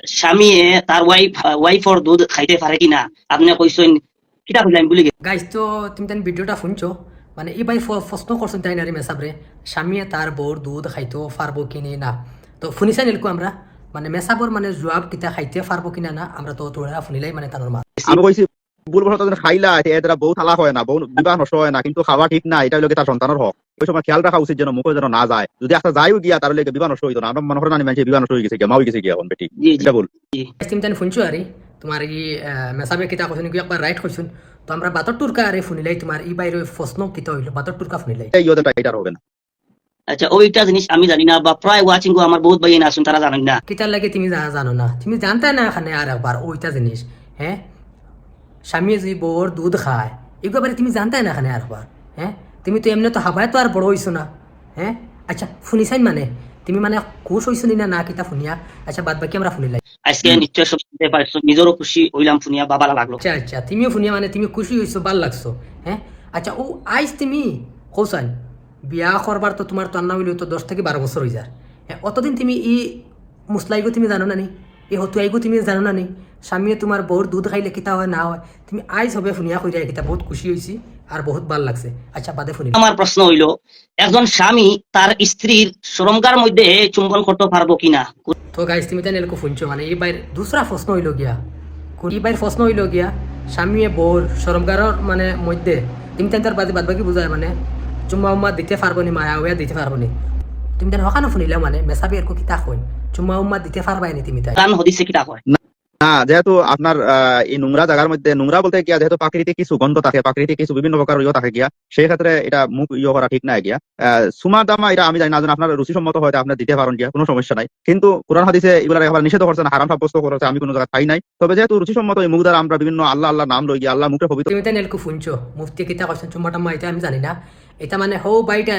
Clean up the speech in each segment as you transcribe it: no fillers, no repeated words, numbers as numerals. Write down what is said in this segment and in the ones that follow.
স্বামী তার ওয়াইফর দুধ খাইতে পারে কিনা আপনি কইছেন কিটা কইলাম ভুলে গেছি। গাইজ তো তুমি তাই ভিডিওটা শুনছো মানে এই ভাই প্রশ্ন করছেন তাই না রে মেসাবরে স্বামীয়ে তার বউর দুধ খাইতে পারবো কিনে না তো শুনিছেন এরকম আমরা মানে মেসাবর মানে জবাব কিতা খাইতে পারবো কিনা না আমরা তো তোরা শুনিলাই মানে তানোর মা আমি কইছি ভুলবশত যেন খাইলা এরা বউ তালাক হয় না, বউ বিবাহ নষ্ট হয় না, কিন্তু খাওয়া ঠিক না, এটা হলো তার সন্তানের হক। ওই সময় খেয়াল রাখা উচিত যেন মুখে যেন না যায়। যদি একটা যাইও গিয়া তার লেগে বিবাহ নষ্ট হইতো না। আমরা মনে করেন আমি মানুষের বিবাহ নষ্ট হয়ে গেছে গিয়া, মা হয়ে গেছে গিয়া এখন বেটি, জি জি এটা বল। জি। তুমি তাই শুনছো আরে তোমার এই মেসাবে কিতা কৈছো নাকি একবার রাইট কৈছোন তো আমরা বাতর টুরকা আরে শুনিলাই তোমার এই বাইরে প্রশ্ন কিতা হইলো বাতর টুরকা শুনিলাই এই ওদের এটার হবে না। আচ্ছা ওইটা জিনিস আমি জানি না, বা প্রায় ওয়াচিং আমার বহুত ভাই না আসুন তারা জানেন না। কিতার লাগে তুমি জানো না, তুমি জানতে না এখানে আর একবার ওইটা জিনিস হ্যাঁ স্বামী যদি বউর দুধ খায় এগুলো তুমি জানতে না এখানে আর একবার হ্যাঁ তুমি তো এমনি তো হাবায় তো আর বড় হইছো না হ্যাঁ আচ্ছা শুনিছাই মানে তুমি মানে খুশ হইছো নি না কিতা শুনিয়া আচ্ছা বাদ বাকি আমরা শুনিলাই আজকে নিশ্চয় সব শুনতে পারছো, নিজেরও খুশি হইলাম শুনিয়া, বাবা লাগলো। আচ্ছা আচ্ছা তুমিও শুনিয়া মানে তুমি খুশি হইছো ভাল লাগছো হ্যাঁ আচ্ছা ও আইস তুমি কৌসান বিয়া করবার তো তোমার তো আন্না হইলেও তো 10 থেকে 12 বছর হয়ে যায় হ্যাঁ অতদিন তুমি ই মুসলাইগো তুমি জানো না নি এই হতুয়াইগো তুমি জানো না নি স্বামীয়ে তোমার বউর দুধ খাইলে কিতা হয় না হয় তুমি আইস হবে শুনিয়া কইরা কিতা বহুত খুশি হইছি আর বহুত ভাল লাগছে আচ্ছা বাদে শুনি আমার প্রশ্ন হইল, একজন স্বামী তার স্ত্রীর শরমগার মধ্যে চুম্বন করতে পারবো কিনা? তো গাইস তুমি তাই এলকো শুনছো মানে এই বাইর দুসরা প্রশ্ন হইল গিয়া এই বাইর প্রশ্ন হইল গিয়া স্বামীয়ে বউর শরমগারর মানে মধ্যে তুমি তাই তার বাদে বাদ বাকি বুঝায় মানে চুম্মা উম্মা দিতে পারবো নি মায়া উয়া দিতে পারবো নি তুমি তাই হকানো শুনিলা মানে মেসাবি এরকো কিতা কইন চুম্মা উম্মা দিতে পারবাই নি তুমি তাই কারণ হদিসে কিটা কয় না, যেহেতু আপনার এই নোংরা জায়গার মধ্যে, নোংরা বলতে গিয়া যেহেতু প্রাকৃতিক কিছু গন্ধ থাকে, প্রাকৃতিক কিছু বিভিন্ন প্রকার ইয়ে থাকে গিয়া, সেই ক্ষেত্রে এটা মুখ ইয়ে করা ঠিক না গিয়া। সুমা দামা এটা আমি জানি না, আপনার রুচিসম্মত হয়তো আপনি দিতে পারেন গিয়া, কোনো সমস্যা নাই। কিন্তু কোরআন হাদিসে এগুলো একবার নিষেধ করছে না, হারাম সাব্যস্ত করেছে, আমি কোনো জায়গায় পাই নাই। তবে যেহেতু রুচিসম্মত এই মুখ দ্বারা আমরা বিভিন্ন আল্লাহ আল্লাহ নাম লই গিয়া, আল্লাহ মুখে পবিত্র। তুমি তাই এলকো শুনছো মুফতি কিতা কইছেন চুম্মা টাম্মা এটা আমি জানি না এটা মানে হো বাইটা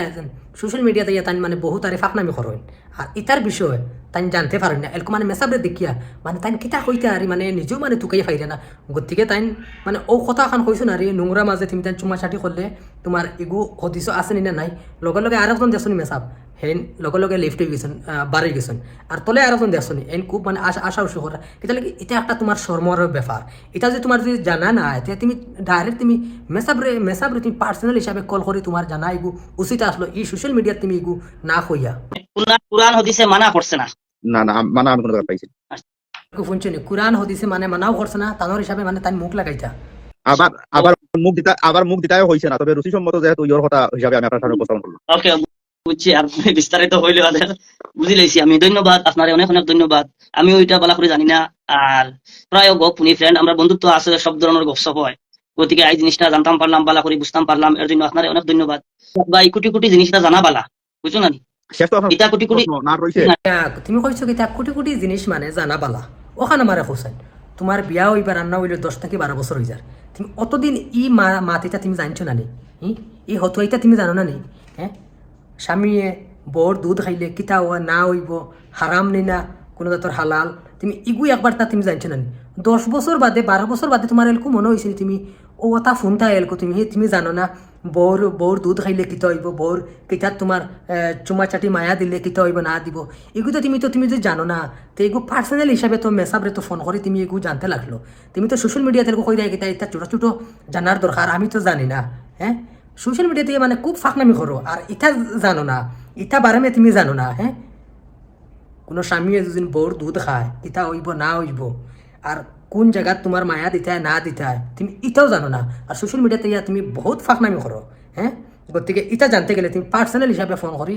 সোশ্যাল মিডিয়াতে তাই মানে বহুত আরে ফাঁকনামি করেন আর ইতার বিষয় তাই জানতে পারেন না এরকম মানে মেসাবরে দেখিয়া মানে তাই কিতা কইতে আরে মানে নিজেও মানে তুকাই ফাইরে না গতিকে তাই মানে ও কথা খান কইছো না রে নোংরা মাঝে তুমি তাই চুমা চাটি করলে তোমার এগু হদিস আছে নি না নাই লগে লগে আরেকজন দেখছনি মেসাব হেন লগে লগে লেফট হয়ে গেছেন বাড়ি গেছেন আর তলে আরেকজন দেখছনি এন খুব মানে আশা উৎসু করা এটা লাগে এটা একটা তোমার শর্মর ব্যাপার এটা যে তোমার যদি জানা না এটা তুমি ডাইরেক্ট তুমি মেসাবরে তুমি পার্সোনাল হিসাবে কল করে তোমার জানা এগু উচিত আসলো এই সোশ্যাল মিডিয়াত তুমি এগু না হইয়া কোরআন হদিসে মানা করছে না। না না, মানে আমি কোনো জায়গায় পাইছি না। শুনছো নি কোরআন হদিসে মানে মানাও করছে না তানোর হিসাবে মানে তাই মুখ লাগাইতা আবার আবার মুখ দিতাও হয়েছে না, তবে রুচিসম্মত যেহেতু ইয়োর কথা হিসাবে আমি আপনার সামনে উপস্থাপন করলাম। ওকে বুঝছি, আর বিস্তারিত হইলে বুঝি লাইছি আমি। ধন্যবাদ আপনার, অনেক অনেক ধন্যবাদ। আমি ওইটা বলা করে জানি না, আর প্রায় গপুনি ফ্রেন্ড আমরা বন্ধুত্ব আছে, সব ধরনের গপসপ হয়। গতিকে এই জিনিসটা জানতাম পারলাম, বালা করে বুঝতাম পারলাম, এর জন্য আপনার অনেক ধন্যবাদ। বা এই কোটি কোটি জিনিসটা জানা বালা, বুঝছো না? শেষ তো এটা কোটি কোটি না রয়েছে। তুমি কইছো কি তা কোটি কোটি জিনিস মানে জানা পালা ওখানে মারে হোসেন তোমার বিয়া হইবার রান্না হইলে 10 থেকে 12 বছর হয়ে যায় তুমি অতদিন ই মাতিটা তুমি জানছো না নি ই হতুয়াইটা তুমি জানো না নি হ্যাঁ স্বামীয়ে বর দুধ খাইলে কিতা হওয়া না হইব হারাম নি না কোনো জাতর হালাল তুমি ইগু একবার তা তুমি জানছো না নি 10 বছর বাদে 12 বছর বাদে তোমার এলকু মনে হয়েছিল তুমি ও তা ফোনটা এলকো তুমি জানো না বউর দুধ খাইলে কিতা হইব বউর কিতার তোমার চুমা চাটি মায়া দিলে কিতা হইব না দিব এগু তো তুমি যদি জানো না তো এগু পার্সোনাল হিসাবে তো মেসাবরে তো ফোন করে তুমি এগু জানতে লাগলো তুমি তো সোশ্যাল মিডিয়াতে এরকম কই দেয় কিতা এটা ছোটো ছোটো জানার দরকার আমি তো জানি না হ্যাঁ সোশ্যাল মিডিয়াতে মানে খুব ফাঁকনামি করো আর ইটা জানো না ইটা বারামে তুমি জানো না হ্যাঁ কোনো স্বামীয়ে যদি বউর দুধ খায় ইটা হইব না হইব আর কোন জায়গাত তোমার মায়া দিতায় না দিতায় তুমি ইটাও জানো না আর সোশ্যাল মিডিয়াতে তুমি বহুত ফাঁকনামি করো হ্যাঁ গতিকে ইটা জানতে গেলে তুমি পার্সোনাল হিসাবে ফোন করি